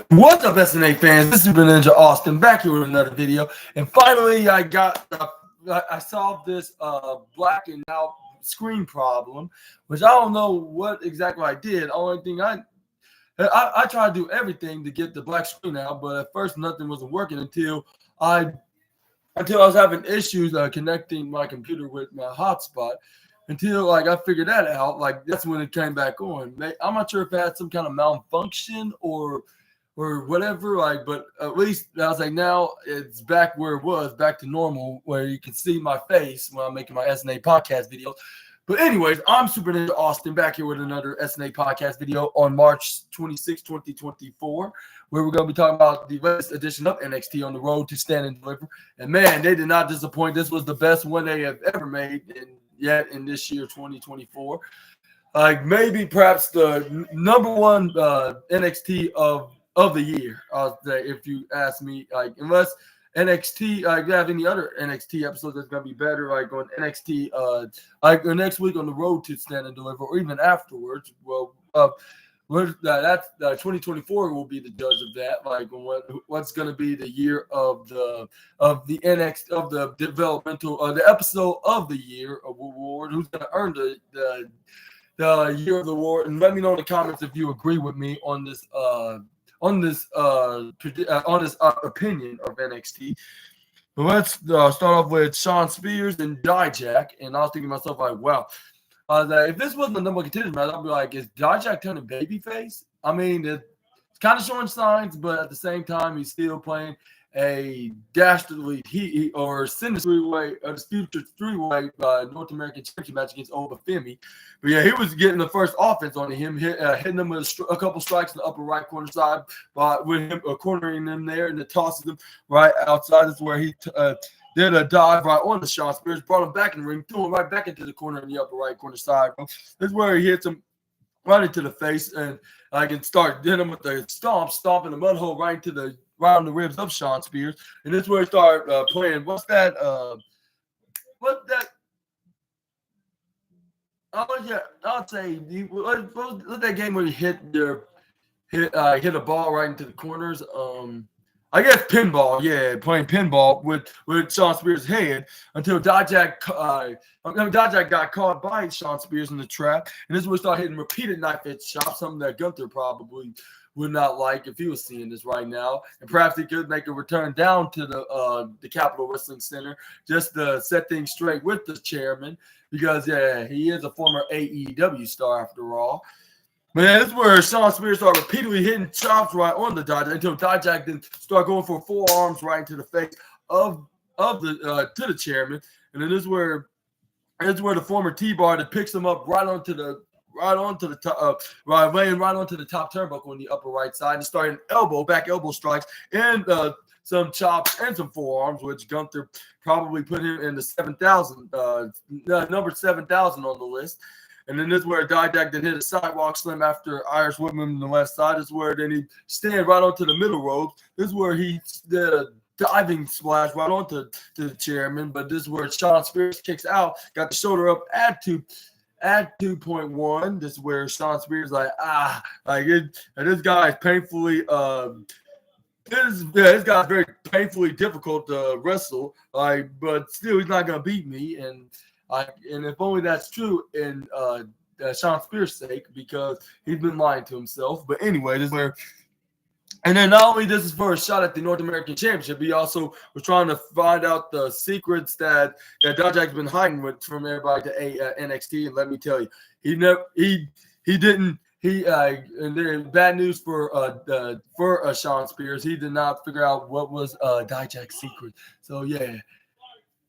What's up, SNA fans? This is Super Ninja Austin back here with another video. And finally, I solved this blacking out screen problem, which I don't know what exactly I did. Only thing I tried to do everything to get the black screen out, but at first nothing wasn't working until I was having issues connecting my computer with my hotspot. Until I figured that out, that's when it came back on. I'm not sure if it had some kind of malfunction or whatever, but at least I was now it's back where it was, back to normal, where you can see my face when I'm making my SNA podcast videos. But anyways, I'm Super Ninja Austin back here with another SNA podcast video on March 26, 2024, where we're going to be talking about the latest edition of NXT on the road to Stand and Deliver. And man, they did not disappoint. This was the best one they have ever made yet in this year, 2024. Maybe perhaps the number one NXT of the year, if you ask me. Unless NXT, you have any other NXT episodes that's gonna be better, on NXT, next week on the road to Stand and Deliver, or even afterwards. Well, that's 2024 will be the judge of that. What's gonna be the year of the NXT, of the developmental, the episode of the year award? Who's gonna earn the year of the award? And let me know in the comments if you agree with me on this opinion of NXT. But let's start off with Shawn Spears and Dijak. And I was thinking to myself, wow, if this wasn't the number one contender match, I'd be like, is Dijak turning babyface? I mean, it's kind of showing signs, but at the same time, he's still playing a dastardly sinister future three-way North American Championship match against Obafemi. But yeah, he was getting the first offense on him, hitting him with a couple strikes in the upper right corner side, with him cornering him there, and it tosses him right outside. This is where he did a dive right on the Shawn Spears, brought him back in the ring, threw him right back into the corner in the upper right corner side. This is where he hits him right into the face, and I can start hitting him with the stomping the mud hole right on the ribs of Shawn Spears. And this is where he started playing. What's that? I'll say what's that game where you hit a ball right into the corners? I guess pinball. Yeah, playing pinball with Shawn Spears' head until Dijak got caught by Shawn Spears in the trap, and this is where he started hitting repeated knife edge chops, something that Gunther probably would not like if he was seeing this right now. And perhaps he could make a return down to the Capitol Wrestling Center just to set things straight with the chairman, because he is a former AEW star after all. But this is where Shawn Spears started repeatedly hitting chops right on the Dijak until Dijak then started going for forearms right into the face to the chairman. And then this is where the former T-Bar that picks him up laying right onto the top turnbuckle on the upper right side, and starting back elbow strikes, and some chops and some forearms, which Gunther probably put him in the 7,000, number 7,000 on the list. And then this is where Dijak then hit a sidewalk slam after Irish whipping him on the left side. This is where then he stand right onto the middle rope. This is where he did a diving splash right onto the chairman. But this is where Shawn Spears kicks out, got the shoulder up at 2.1. This is where Shawn Spears this guy is painfully this guy's very painfully difficult to wrestle, but still he's not gonna beat me, and if only that's true in Shawn Spears' sake, because he's been lying to himself. But anyway, this is where. And then not only this is for a shot at the North American Championship, he also was trying to find out the secrets that Dijak's been hiding from everybody to NXT. And let me tell you, and then bad news for Shawn Spears. He did not figure out what was Dijak's secret.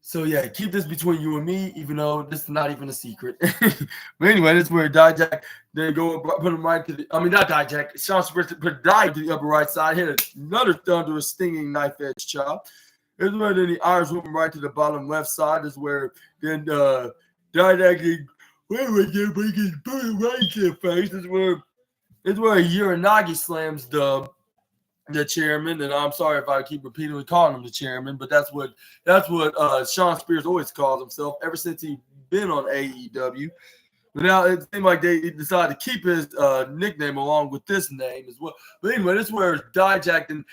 So yeah, keep this between you and me, even though this is not even a secret. But anyway, this is where Dijak, they go put him right to not Dijak, Shawn Spears put dive to the upper right side, hit another thunderous stinging knife edge chop. This is where then the Irish whip him right to the bottom left side. This is where then Dijak put him right to the face. This is where Uranagi slams the chairman, and I'm sorry if I keep repeatedly calling him the chairman, but that's what Shawn Spears always calls himself ever since he's been on AEW. But now it seemed like they decided to keep his nickname along with this name as well. But anyway, this is where Dijak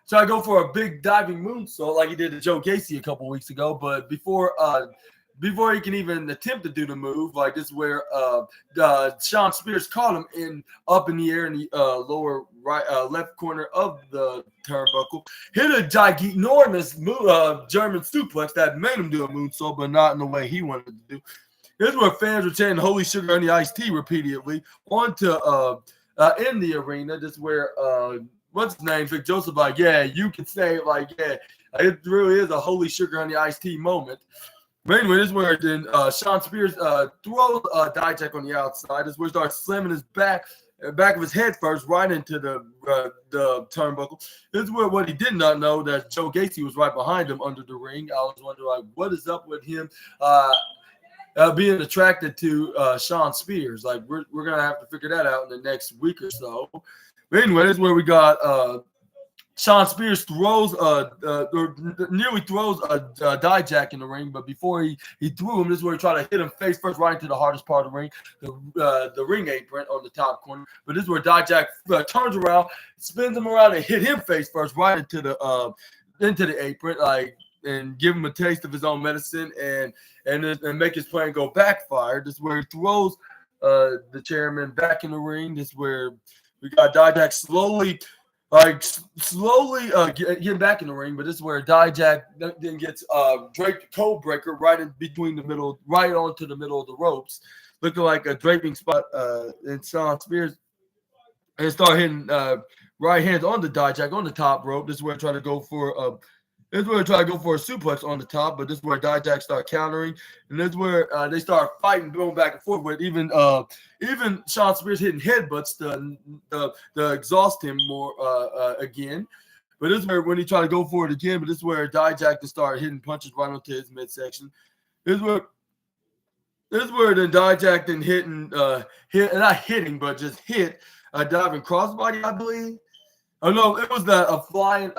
try to go for a big diving moonsault like he did to Joe Gacy a couple weeks ago. But before he can even attempt to do the move, like this is where Shawn Spears caught him up in the air in the lower right left corner of the turnbuckle, hit a ginormous German suplex that made him do a moonsault, but not in the way he wanted to do. Here's where fans were chanting "Holy Sugar on the Iced Tea" repeatedly onto in the arena. This is where what's his name? Vic Joseph, like, yeah, you can say it, like, yeah, it really is a Holy Sugar on the Iced Tea moment. But anyway, this is where then Shawn Spears throws Dijak on the outside. This is where he starts slamming his back of his head first right into the turnbuckle. This is where what he did not know that Joe Gacy was right behind him under the ring. I was wondering, like, what is up with him being attracted to Shawn Spears? Like, we're gonna have to figure that out in the next week or so. But anyway, this is where we got Shawn Spears nearly throws Dijak in the ring, but before he threw him, this is where he tried to hit him face first right into the hardest part of the ring, the ring apron on the top corner. But this is where Dijak turns around, spins him around, and hit him face first right into the apron, like, and give him a taste of his own medicine and make his plan go backfire. This is where he throws the chairman back in the ring. This is where we got Dijak slowly getting back in the ring, but this is where Dijak then gets draped code breaker right in between the middle, right onto the middle of the ropes, looking like a draping spot in Shawn Spears, and start hitting right hands on the Dijak on the top rope. This is where I try to go for a suplex on the top, but this is where Dijak start countering, and this is where they start fighting, going back and forth with even Shawn Spears hitting headbutts to exhaust him more again. But this is where when he tried to go for it again, but this is where Dijak just started hitting punches right onto his midsection. This is where then Dijak then just hit a diving crossbody, I believe. Oh no, it was a flying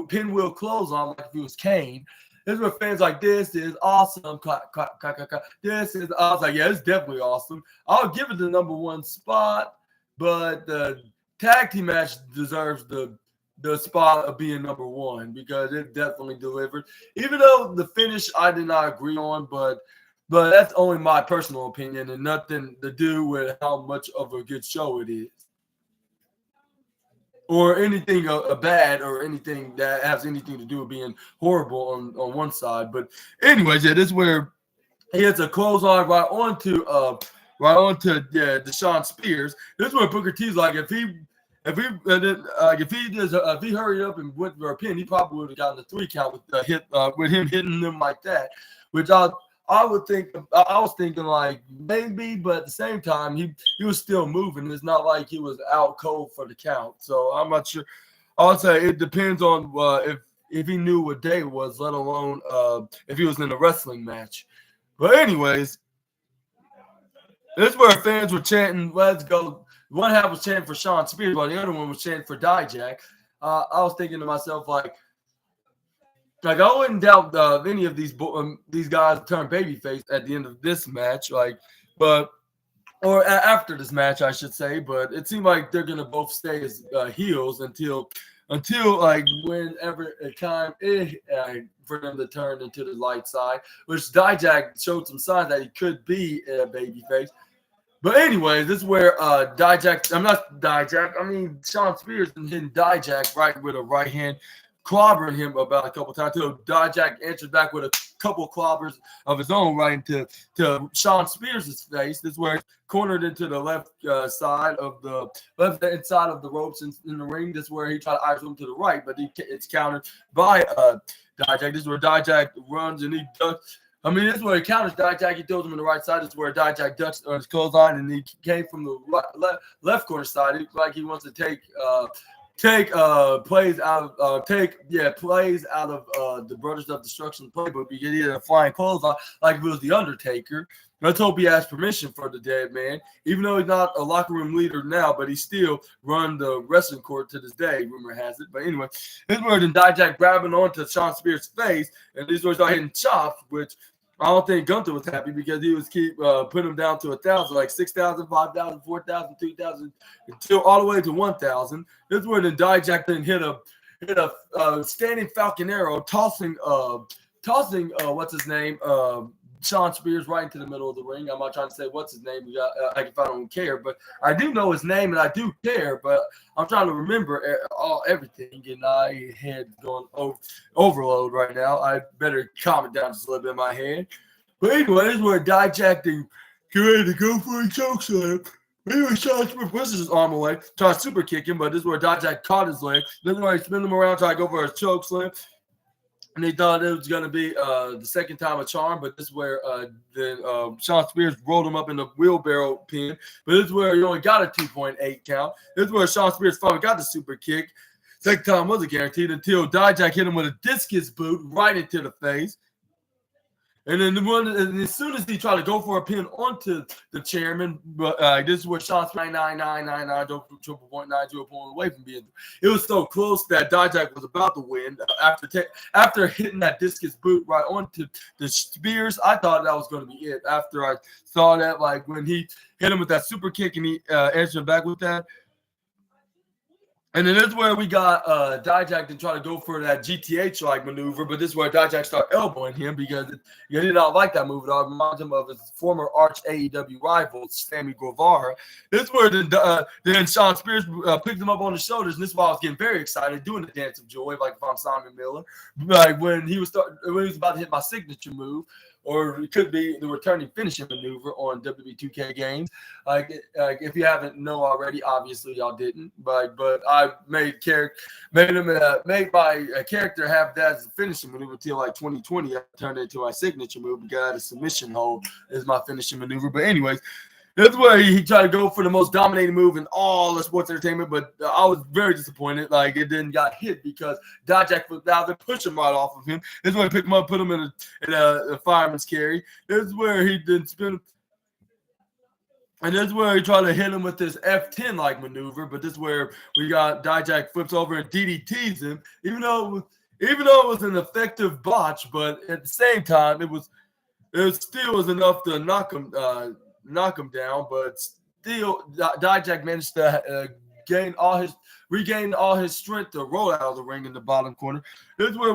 pinwheel clothesline like if it was Kane. This is what fans like, this is awesome. This is, I was like, yeah, it's definitely awesome. I'll give it the number one spot, but the tag team match deserves the spot of being number one because it definitely delivered. Even though the finish I did not agree on, but that's only my personal opinion and nothing to do with how much of a good show it is. Or anything bad, or anything that has anything to do with being horrible on one side. But anyways, yeah, this is where he hits a clothesline right onto the Shawn Spears. This is where Booker T's like, if he hurried up and went for a pin, he probably would have gotten the 3 count with him hitting them like that, which I was thinking like maybe, but at the same time he was still moving. It's not like he was out cold for the count. So I'm not sure. I would say it depends on if he knew what day it was, let alone if he was in a wrestling match. But anyways, this is where fans were chanting, "Let's go." One half was chanting for Shawn Spears, while the other one was chanting for Dijak. I was thinking to myself like I wouldn't doubt any of these guys turn babyface at the end of this match, or after this match, I should say. But it seemed like they're gonna both stay as heels until like whenever a time is for them to turn into the light side, which Dijak showed some signs that he could be a babyface. But anyways, this is where Shawn Spears and hitting Dijak right with a right hand, clobbering him about a couple times until Dijak answers back with a couple clobbers of his own right into Shawn Spears' face. This is where it's cornered into the left side of the inside of the ropes in the ring. This is where he tried to ice him to the right, but it's countered by Dijak. This is where Dijak runs and he ducks. I mean, this is where he counters Dijak. He throws him on the right side. This is where Dijak ducks on his clothesline, and he came from the left corner side. He like he wants to take plays out of the Brothers of Destruction playbook because he had a flying clothesline like it was the Undertaker. Let's hope he has permission for the dead man, even though he's not a locker room leader now, but he still run the wrestling court to this day, rumor has it. But anyway, this is where then Dijak grabbing onto Shawn Spears' face, and this is where he started hitting chops, which I don't think Gunther was happy because he was keep putting him down to 1,000, like 6,000, 5,000, 4,000, 2,000, until all the way to 1,000. This is where the Dijak then hit a standing Falcon Arrow, tossing what's his name, Shawn Spears right into the middle of the ring. I'm not trying to say what's his name. If I don't care, but I do know his name and I do care. But I'm trying to remember everything, and I had gone overload right now. I better calm it down just a little bit in my head. But anyway, this is where Dijak get ready to go for a chokeslam. Anyway, Shawn Spears pushes his arm away, tries to super kick him, but this is where Dijak caught his leg. This is where he spin him around, try to go for a chokeslam. And they thought it was going to be the second time a charm, but this is where Shawn Spears rolled him up in the wheelbarrow pin. But this is where he only got a 2.8 count. This is where Shawn Spears finally got the super kick. Second time wasn't guaranteed until Dijak hit him with a discus boot right into the face. And then as soon as he tried to go for a pin onto the chairman, this is where Shawn Spears 99999 triple point 90 point away from being. It was so close that Dijak was about to win after hitting that discus boot right onto the Spears. I thought that was going to be it. After I saw that, like when he hit him with that super kick and he answered back with that. And then this is where we got Dijak to try to go for that GTH-like maneuver, but this is where Dijak started elbowing him because he did not like that move at all. It reminds him of his former arch AEW rival, Sammy Guevara. This is where then Shawn Spears picked him up on the shoulders, and this is why I was getting very excited, doing the dance of joy, like if I'm Simon Miller. Like when he was about to hit my signature move, or it could be the returning finishing maneuver on WWE 2K games. Like if you haven't know already, obviously y'all didn't. But I made my character have that as a finishing maneuver until like 2020. I turned it into my signature move because I had a submission hold as my finishing maneuver. But anyways, that's where he tried to go for the most dominating move in all the sports entertainment, but I was very disappointed. Like, it didn't got hit because Dijak flipped out there, pushed him right off of him. This is where he picked him up, put him in a fireman's carry. This is where he did spin. And this is where he tried to hit him with this F10-like maneuver, but this is where we got Dijak flips over and DDTs him, even though it was an effective botch, but at the same time, it still was enough to knock him down, but still Dijak managed to regain all his strength to roll out of the ring in the bottom corner. This is where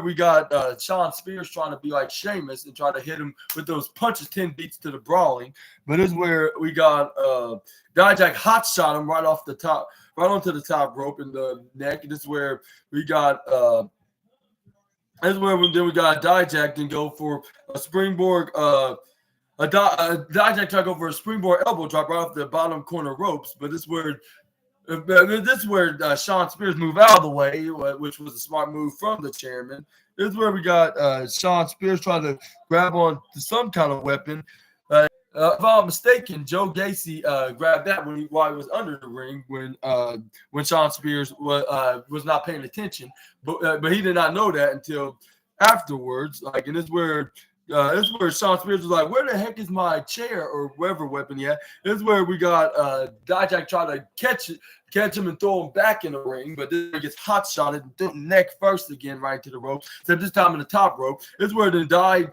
we got Shawn Spears trying to be like Sheamus and try to hit him with those punches 10 beats to the brawling. But this is where we got Dijak hot shot him right onto the top rope in the neck. And this is where we got we got Dijak then go for a springboard Dijak tried to go for a springboard elbow drop right off the bottom corner ropes, but this is where Shawn Spears moved out of the way, which was a smart move from the chairman. This is where we got Shawn Spears trying to grab on to some kind of weapon. If I'm mistaken, Joe Gacy grabbed that while he was under the ring when Shawn Spears was not paying attention, but he did not know that until afterwards. Like, and this is where Shawn Spears was like, "Where the heck is my chair or whatever weapon he had?" This is where we got Dijak try to catch him and throw him back in the ring, but then he gets hot shotted and threw neck first again right to the rope. Except this time in the top rope. This is where Shawn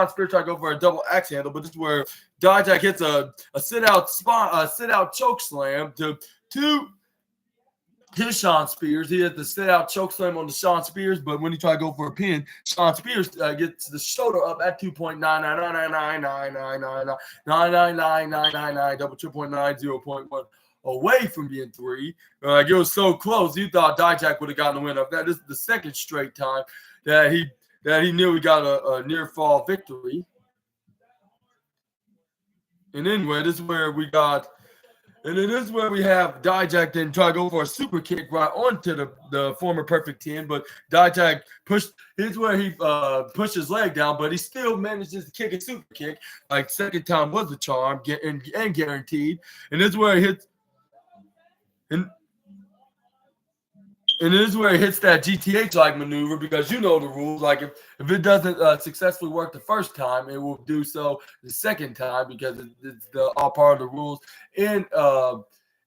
Spears tried to go for a double axe handle, but this is where Dijak hits a sit out choke slam to Shawn Spears. He had the sit-out chokeslam on the Shawn Spears, but when he tried to go for a pin, Shawn Spears gets the shoulder up at 2.9999999999999 double 2.90.1 away from being 3. It was so close. You thought Dijak would have gotten the win of that. This is the second straight time that he knew he got a near fall victory. And anyway, this is where we got. And then this is where we have Dijak then try to go for a super kick right onto the former Perfect 10, but Dijak pushed. Here's where he pushed his leg down, but he still manages to kick a super kick. Like, second time was a charm and guaranteed. And this is where he hits. And this is where he hits that GTH-like maneuver because you know the rules. Like, if it doesn't successfully work the first time, it will do so the second time because it's all part of the rules in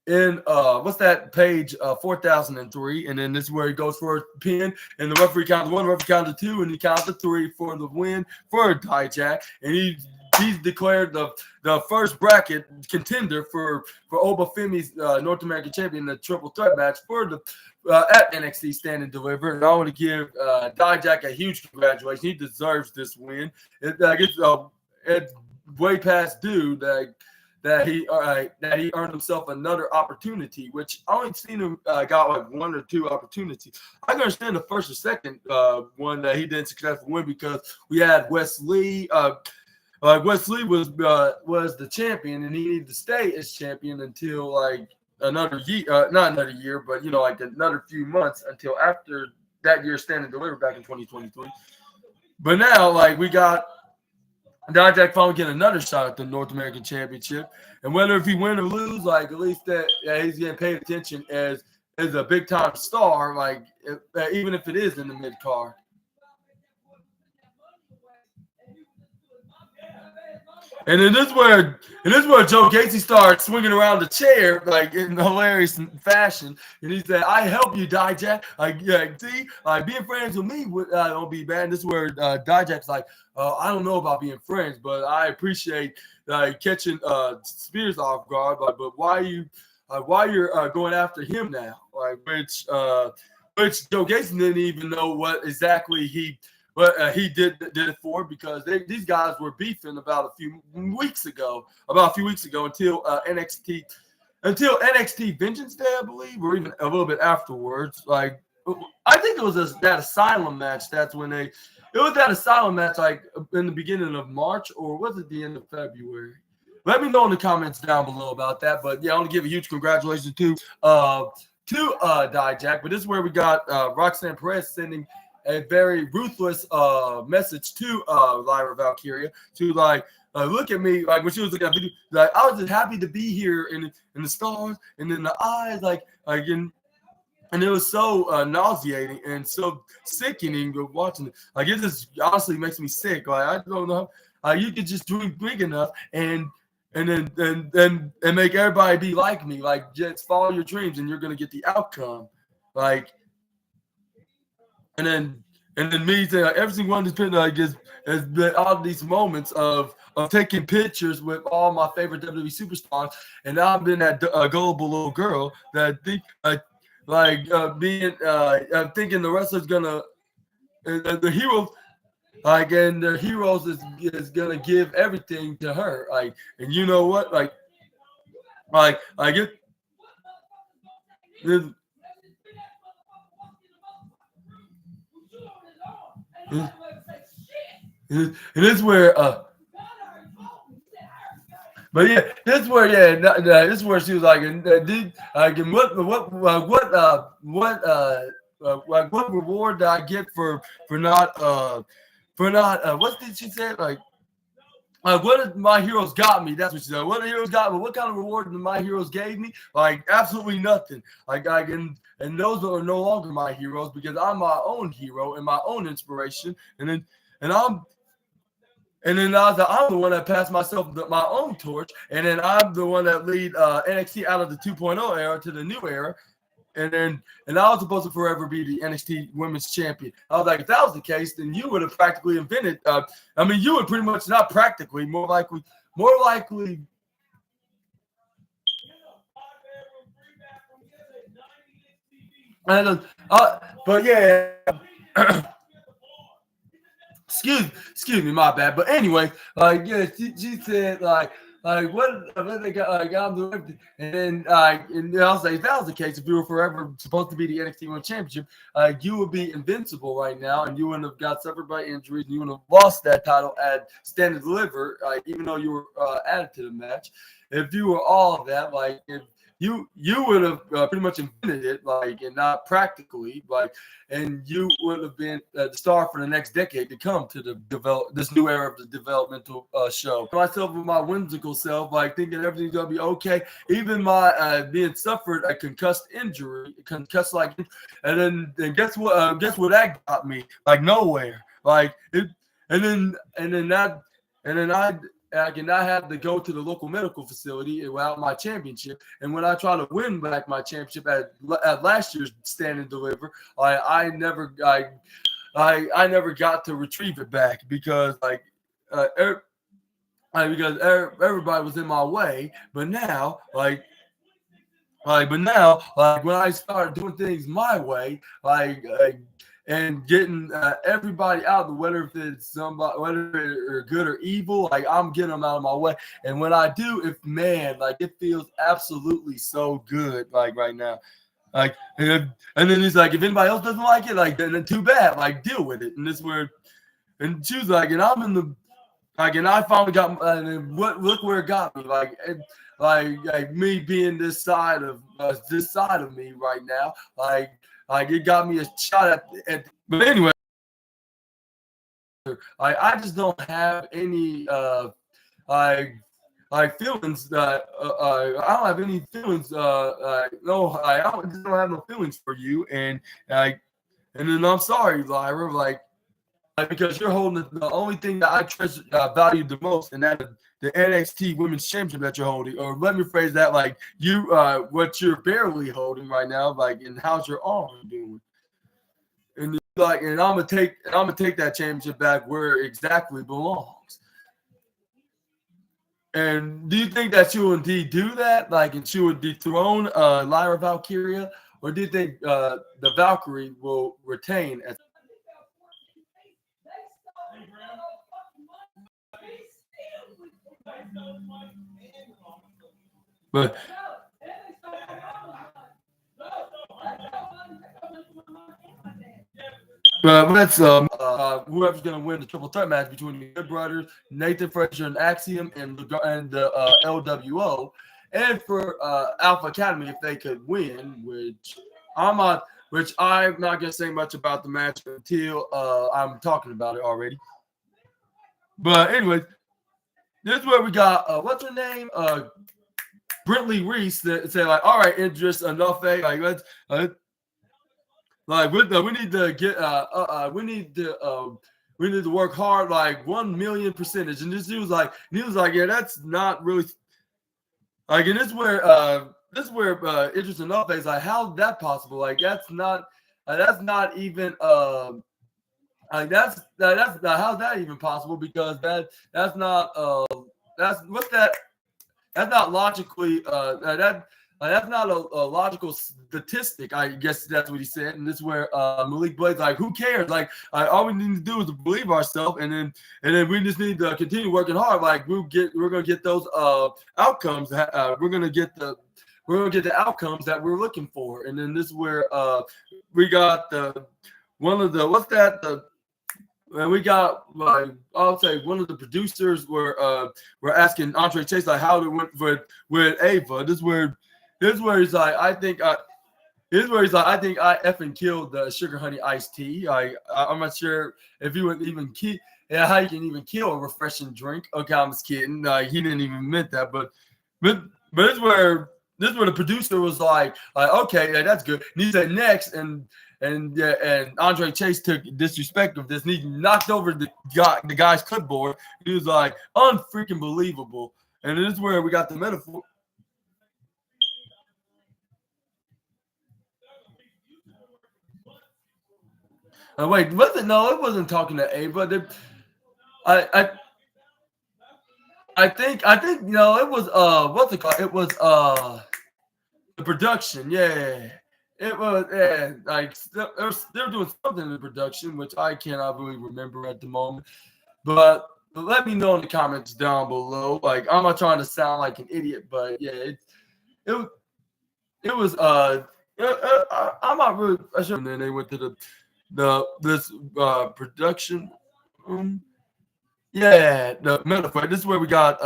in what's that page 4003, and then this is where he goes for a pin, and the referee counts one, referee counts two, and he counts the three for the win for Dijak, and he's declared the first bracket contender for Obafemi's North American champion, the triple threat match for the at NXT Stand and Deliver. And I want to give Dijak a huge congratulations. He deserves this win. It's way past due that he earned himself another opportunity, which I only seen him got like one or two opportunities. I can understand the first or second one that he didn't successfully win because we had Wesley. Wesley was the champion, and he needed to stay as champion until like another year, not another year, but like another few months until after that year Stand and Deliver back in 2023. But now, like, we got Dijak finally getting another shot at the North American Championship, and whether if he win or lose, like at least that he's getting paid attention as a big time star, like even if it is in the mid card. And then this is where Joe Gacy starts swinging around the chair like in hilarious fashion, and he said, "I help you, Dijak. Being friends with me don't be bad." And this is where Dijak's like, "I don't know about being friends, but I appreciate catching Spears off guard. But why you're going after him now? Which Joe Gacy didn't even know what exactly he." But he did it for, because these guys were beefing about a few weeks ago until NXT Vengeance Day, I believe, or even a little bit afterwards. Like, I think it was that Asylum match. It was that Asylum match, like in the beginning of March, or was it the end of February? Let me know in the comments down below about that. But yeah, I want to give a huge congratulations to Dijak. But this is where we got Roxanne Perez sending a very ruthless message to Lyra Valkyria to look at me, like when she was looking at video, like I was just happy to be here in the stars and in the eyes, and it was so nauseating and so sickening watching it. Like, it just honestly makes me sick. Like, I don't know, you could just drink big enough and make everybody be like me. Like, just follow your dreams and you're gonna get the outcome. Like. And then me saying, like, every single one of these pictures has been all these moments of taking pictures with all my favorite WWE superstars, and I've been that gullible little girl that think thinking the wrestler's gonna the heroes and the heroes is gonna give everything to her, and you know what, and this is where but yeah, this is where this is where she was like, what reward did I get for not what did she say, what did my heroes got me? That's what she said. What the heroes got me? What kind of reward did my heroes gave me? Like, absolutely nothing. And those are no longer my heroes, because I'm my own hero and my own inspiration. And I'm the one that passed myself my own torch. And then I'm the one that lead NXT out of the 2.0 era to the new era. And I was supposed to forever be the NXT Women's Champion. I was like, if that was the case, then you would have practically invented. You would pretty much, not practically, more likely. But yeah, excuse me, my bad. But anyway, she said what they got, I'm doing everything. And then and I was like, if that was the case, if you were forever supposed to be the NXT Women's Championship, you would be invincible right now, and you wouldn't have got suffered by injuries, and you wouldn't have lost that title at Stand and Deliver, even though you were added to the match. If you were all of that, if you would have pretty much invented it, and not practically, and you would have been the star for the next decade to come to this new era of the developmental show. Myself with my whimsical self, thinking everything's gonna be okay, even my being suffered a concussed injury, and then guess what? Guess what that got me? Nowhere. I cannot have to go to the local medical facility without my championship. And when I try to win back my championship at last year's Stand and Deliver, I never got to retrieve it back because because everybody was in my way. But now, when I started doing things my way, and getting everybody out, whether if it's somebody, whether they're good or evil, I'm getting them out of my way. And when I do, it feels absolutely so good, right now. And then he's like, if anybody else doesn't like it, then too bad, deal with it. And this where, and she was like, and I'm in the, and I finally got, and look where it got me, me being this side of me right now, it got me a shot at but anyway, I just don't have any feelings that I don't have any feelings. No, I just don't have no feelings for you, and then I'm sorry, Lyra, because you're holding the only thing that I treasure, value the most, and that the NXT Women's Championship that you're holding. Or let me phrase that, what you're barely holding right now, and how's your arm doing? And and I'm gonna take that championship back where it exactly belongs. And do you think that she will indeed do that? And she would dethrone Lyra Valkyria, or do you think the Valkyrie will retain as? But let's whoever's gonna win the triple threat match between the Good Brothers, Nathan Frazier and Axiom, and the LWO, and for Alpha Academy if they could win, which I'm not gonna say much about the match until I'm talking about it already. But anyways, this is where we got what's her name? Brentley Reese that say all right, Idris enough, let's we need to get we need to work hard 1,000,000%. And this dude was like, yeah, that's not really and this is where Idris enough is how's that possible? That's not even that's how's that even possible? Because that's not that's not logically that's not a logical statistic. I guess that's what he said. And this is where Malik Blade's who cares? All we need to do is believe ourselves, and then we just need to continue working hard. We're gonna get those outcomes. We're gonna get the outcomes that we're looking for. And then this is where we got we got I'll say one of the producers were asking Andre Chase how it went with Ava. This is where he's I think I effing killed the sugar honey iced tea. I'm not sure if he would even how you can even kill a refreshing drink. Okay, I'm just kidding. He didn't even meant that, but this is where the producer was okay, that's good. And he said next, and Andre Chase took disrespect of this, and he knocked over the guy's clipboard. He was unfreaking believable. And this is where we got the metaphor. Wait, was it? No, it wasn't talking to Ava. I think no, it was what's it called? It was the production. Yeah, it was they're doing something in the production, which I cannot really remember at the moment. But let me know in the comments down below. I'm not trying to sound like an idiot, but yeah, it was I'm not really sure. And then they went to this production room. Yeah, the metaphor. This is where we got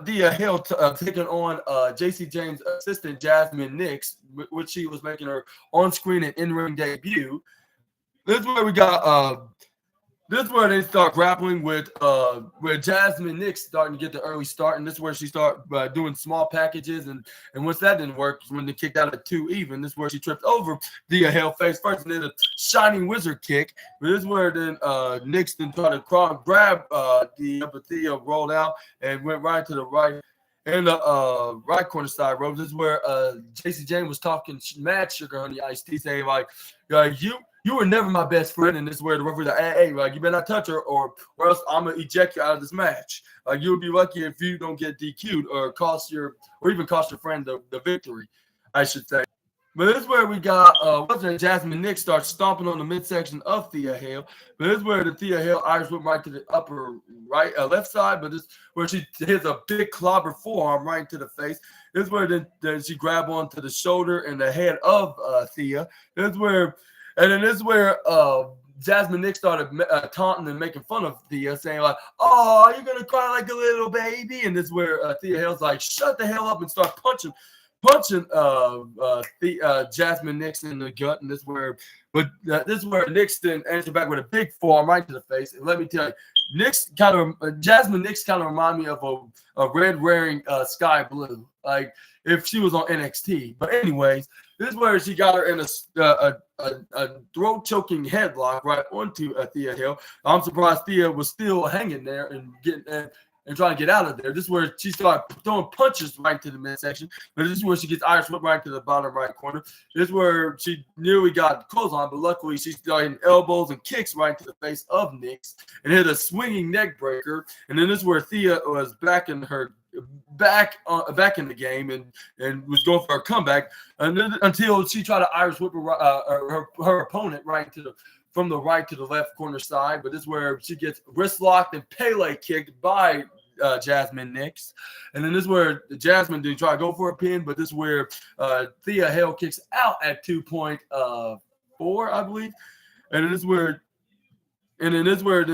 Dia Hill taking on JC James' assistant Jasmine Nix, which she was making her on-screen and in-ring debut. This is where we got This is where they start grappling with where Jasmine Nix starting to get the early start, and this is where she start doing small packages, and once that didn't work, when they kicked out at 2 even, this is where she tripped over Thea Hale face first, and then a shining wizard kick. But this is where then Nix then tried to grab but Thea rolled out and went right to the right. And the right corner side rope. This is where JC Jane was talking mad sugar on the iced tea, saying like you were never my best friend, and this is where the referee like, hey, like you better not touch her, or else I'm gonna eject you out of this match. Like you'll be lucky if you don't get DQ'd or even cost your friend the victory, I should say. But this is where we got Jasmine Nix starts stomping on the midsection of Thea Hale. But this is where the Thea Hale Irish whip right to the upper right, left side. But this is where she hits a big clobber forearm right into the face. This is where then she grab onto the shoulder and the head of Thea. This is where Jasmine Nix started taunting and making fun of Thea, saying like, "Oh, you're gonna cry like a little baby." And this is where Thea Hale's like, "Shut the hell up," and start punching Jasmine Nix in the gut, and this is where Nix then answered back with a big forearm right to the face. And let me tell you, Jasmine Nix kind of remind me of a red wearing sky blue, like if she was on NXT. But anyways, this is where she got her in a throat choking headlock right onto Thea Hale. I'm surprised Thea was still hanging there and trying to get out of there. This is where she started throwing punches right to the midsection. But this is where she gets Irish whip right to the bottom right corner. This is where she nearly got close on, but luckily she started elbows and kicks right to the face of Nix and hit a swinging neck breaker. And then this is where Thea was back in the game and was going for a comeback, and then until she tried to Irish whip her opponent right from the right to the left corner side. But this is where she gets wrist locked and Pele kicked by Jasmine Nix. And then this is where Jasmine did try to go for a pin, but this is where Thea Hale kicks out at 2.4, I believe. And then this is where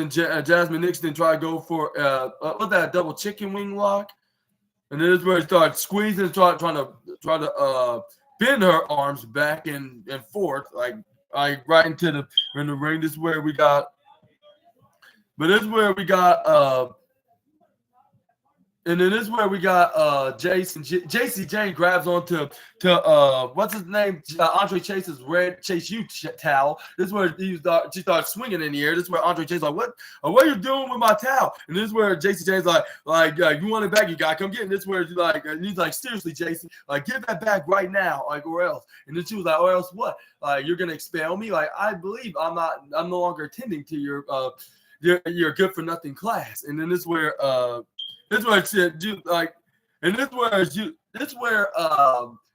Jasmine Nix then try to go for what's that, double chicken wing lock. And then this is where she started squeezing, trying to bend her arms back and forth, like right into the ring. This is where we got, and then this is where we got JC Jane grabs onto what's his name, Andre Chase's red Chase U towel. This is where she starts swinging in the air. This is where Andre Chase like, what are you doing with my towel? And this is where JC Jane's like you want it back, you gotta come get it. And this is where he's like, seriously, JC, like give that back right now, like or else. And then she was like, or else what? You're gonna expel me? Like I believe I'm no longer attending to your good for nothing class. And then this is where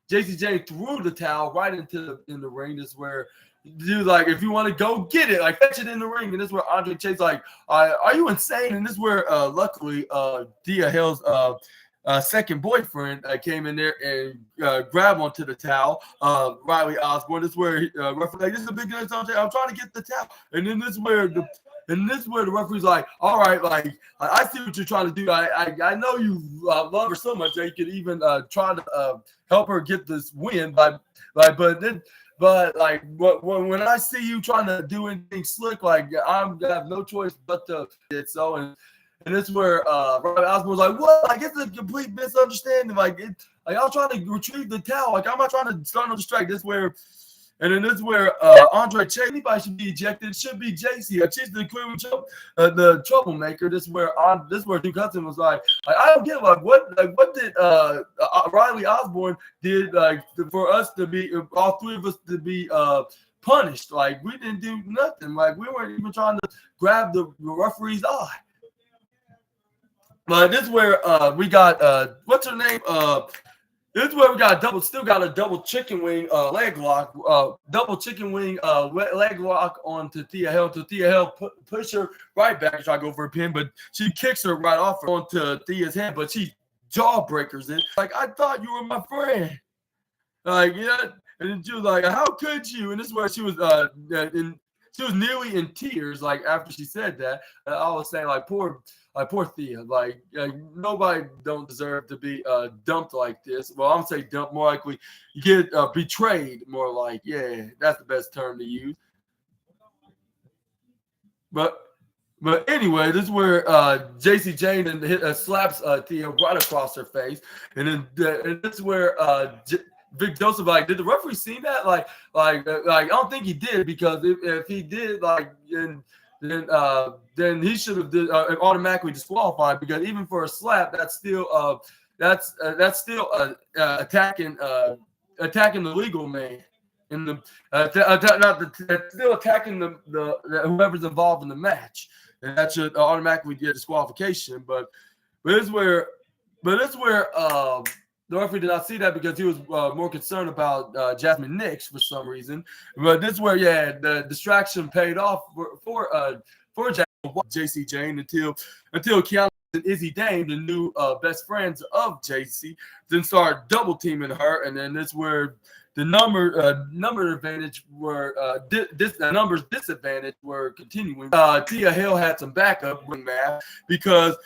JC Jane threw the towel right in the ring. This is where dude like, if you want to go get it, like fetch it in the ring. And this is where Andre Chase like, are you insane? And this is where luckily Thea Hale's second boyfriend came in there and grabbed onto the towel. Riley Osborne. This is where referee like, this is a big deal. I'm trying to get the towel. And then this is where the referee's like, all right, like I see what you're trying to do. I know you love her so much that you could even try to help her get this win. But when I see you trying to do anything slick, like I have no choice but to get so. And this is where Riley Osborne was like, what? Like it's a complete misunderstanding. Like I was trying to retrieve the towel. Like I'm not trying to start no distract. This is where. And then this is where Andre Chase, anybody should be ejected. It should be JC. She's the clear the troublemaker. This is where Duke Hudson was like I don't get what did Riley Osborne did for us to be all three of us to be punished. Like we didn't do nothing. Like we weren't even trying to grab the referee's eye. But this is where we got what's her name? This is where we got a double chicken wing leg lock, leg lock onto Thea Hale. To Thea Hale push her right back and try to go for a pin, but she kicks her right off onto Thea's head, but she jawbreakers it. Like, I thought you were my friend. Like, yeah, and then she was like, how could you? And this is where she was she was nearly in tears, like after she said that. I was saying, like, poor Thea. Like nobody don't deserve to be dumped like this. Well, I'm gonna say dumped, more likely you get betrayed. More like, yeah, that's the best term to use. But But anyway, this is where JC Jane and slaps Thea right across her face, and then and this is where Vic Joseph, like, did the referee see that? Like I don't think he did, because if he did, like, then he should have automatically disqualified, because even for a slap, that's still attacking the legal man. In the still attacking the whoever's involved in the match, and that should automatically get disqualification. But it's where the referee did not see that, because he was more concerned about Jasmine Nix for some reason. But this is where, yeah, the distraction paid off for JC Jane until Kiana and Izzy Dame, the new best friends of JC, then start double teaming her, and then this where the number advantage were numbers disadvantage were continuing. Tia Hill had some backup with math, because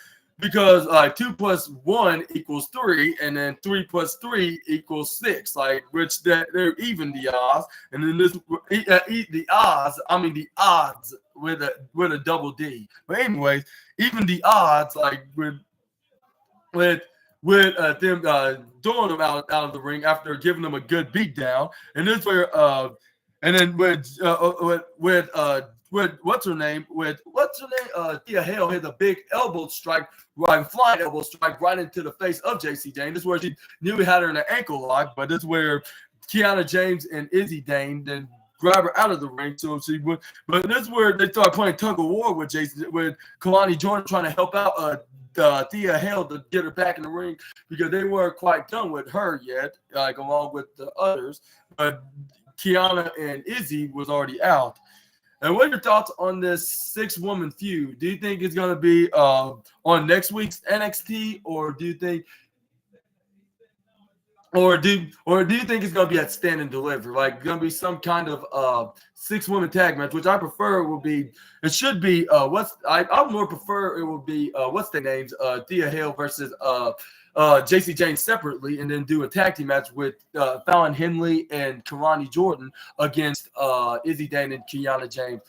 2 + 1 = 3, and then 3 + 3 = 6, like, which they're even the odds, and then the odds with a double D. But anyways, even the odds, like, with them throwing them out of the ring after giving them a good beatdown, and this where and then with what's her name? Tia Hale hit a big elbow strike, flying elbow strike right into the face of JC Jane. This is where she nearly had her in an ankle lock, but this is where Kiana James and Izzy Dane then grab her out of the ring. So she would, but this is where they start playing tug of war with Kalani Jordan trying to help out Thea Hale to get her back in the ring, because they weren't quite done with her yet, like, along with the others. But Kiana and Izzy was already out. And what are your thoughts on this 6-woman feud? Do you think it's going to be on next week's NXT, or do you think it's going to be at Stand and Deliver? Like, going to be some kind of 6-woman tag match, which I prefer will be. It should be I would more prefer it will be what's their names? Thea Hale versus JC Jane separately, and then do a tag team match with Fallon Henley and Kalani Jordan against Izzy Dane and Kiana James.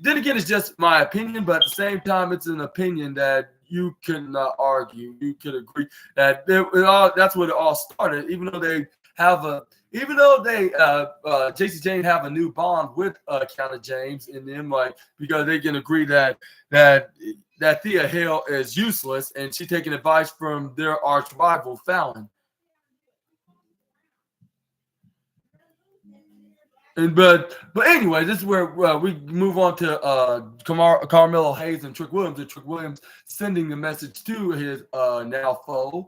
Then again, it's just my opinion, but at the same time, it's an opinion that you can argue. You could agree that that's what it all started. Even though JC Jane have a new bond with Kiana James and them, like, because they can agree that Thea Hale is useless, and she's taking advice from their arch rival Fallon. But anyway, this is where we move on to Carmelo Hayes and Trick Williams. And Trick Williams sending the message to his now foe.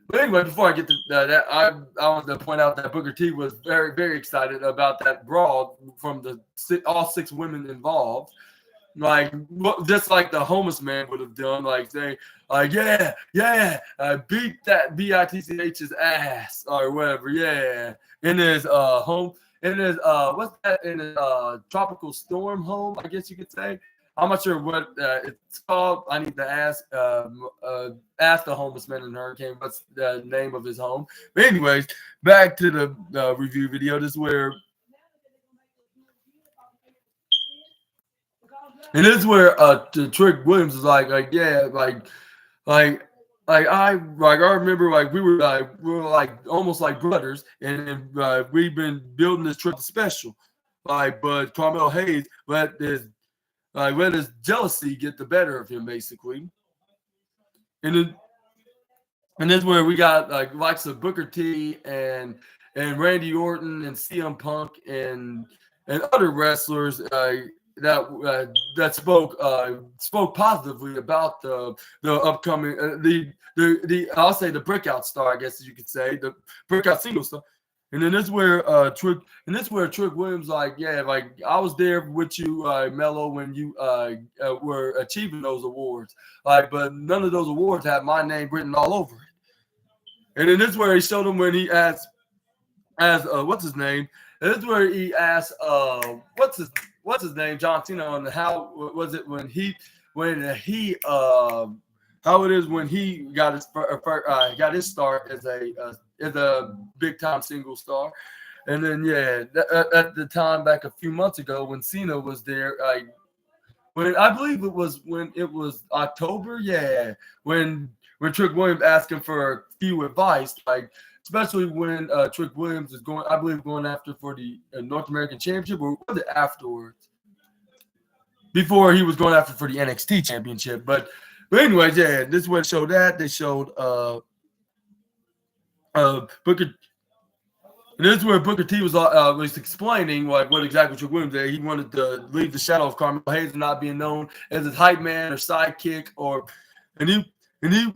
But anyway, before I get to that, I want to point out that Booker T was very, very excited about that brawl from all 6 women involved. Like, just like the homeless man would have done, like, say, yeah, beat that BITCH's ass or whatever, yeah, in his home. In his what's that? In his tropical storm home, I guess you could say. I'm not sure what it's called. I need to ask the homeless man in Hurricane what's the name of his home. But anyways, back to the review video. This is where, Trick Williams is like yeah, I remember, like, we were like almost like brothers, and we've been building this trip special. Like, but Carmelo Hayes let his jealousy get the better of him, basically. And this is where we got like likes of Booker T and Randy Orton and CM Punk and other wrestlers that spoke positively about the upcoming I'll say the breakout star, I guess you could say, the breakout single star. And then this is where Trick Williams, like, yeah, like, I was there with you, Mello, when you were achieving those awards, like, but none of those awards had my name written all over it. And then this is where he showed him when he asked what's his name. And this is where he asked what's his name, John Cena, on how was it when he how it is when he got his start as a big time single star. And then, yeah, at the time back a few months ago when Cena was there, when I believe it was when it was October, yeah, when Trick Williams asked him for a few advice, like especially when Trick Williams is going, I believe going after for the North American Championship, or was it afterwards? Before he was going after for the NXT Championship, but anyways, yeah, this is what showed that they showed Booker. And this is where Booker T was explaining like what exactly Trick Williams did. He wanted to leave the shadow of Carmelo Hayes and not being known as his hype man or sidekick, and he and he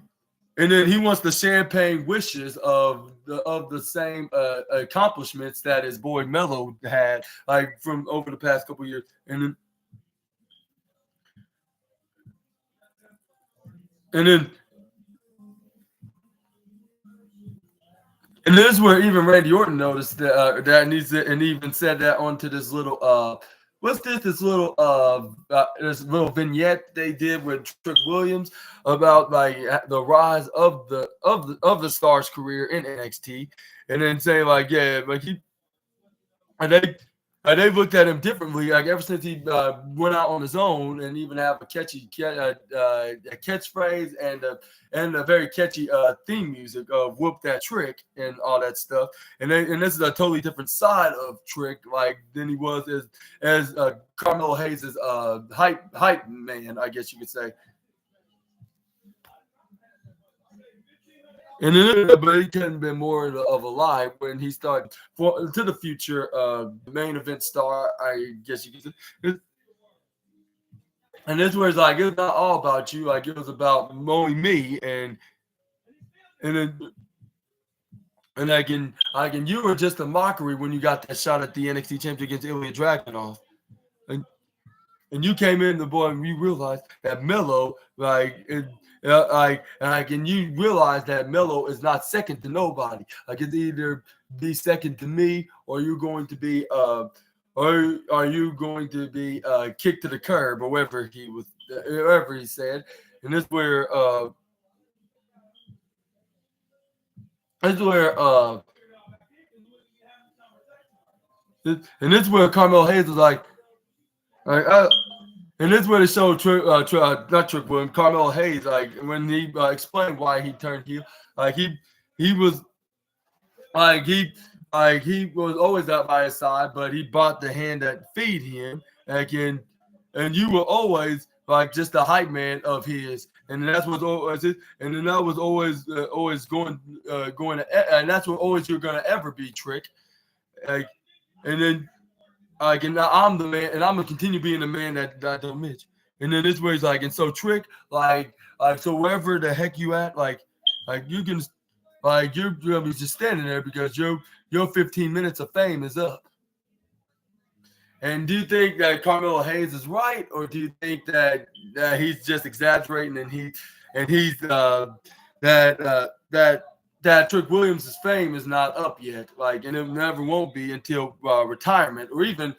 and then he wants the champagne wishes of the same accomplishments that his boy Melo had like from over the past couple years. And then And this is where even Randy Orton noticed that needs it, and even said that onto this little what's this little vignette they did with Trick Williams about like the rise of the Star's career in NXT, and then saying like yeah, like he and they looked at him differently. Like ever since he went out on his own, and even have a catchy a catchphrase and a very catchy theme music of "Whoop That Trick" and all that stuff. And this is a totally different side of Trick, like than he was as Carmelo Hayes' hype man, I guess you could say. And then, but it couldn't have been more of a lie when he started to the future main event star, I guess you could say. And this was like it was not all about you, like it was about only me, and then and like you were just a mockery when you got that shot at the NXT championship against Ilya Dragunov. And you came in the boy and you realized that Melo, and you realize that Melo is not second to nobody. Like it's either be second to me, or you're going to be or are you going to be kicked to the curb, or whatever he said. And this is where Carmelo Hayes was like and this is where they showed not Trick Williams, Carmelo Hayes, like when he explained why he turned heel. Like he was he was always out by his side, but he bought the hand that feed him. And you were always like just the hype man of his, and that's what always it. And then that was always going to, and that's what always you're gonna ever be, Trick. Like, and then. And now I'm the man, and I'm gonna continue being the man that don't Mitch. And then this way he's like, and so Trick, so wherever the heck you at, like you can, you're gonna be just standing there because your 15 minutes of fame is up. And do you think that Carmelo Hayes is right, or do you think that he's just exaggerating and he's that Trick Williams' fame is not up yet, like, and it never won't be until retirement, or even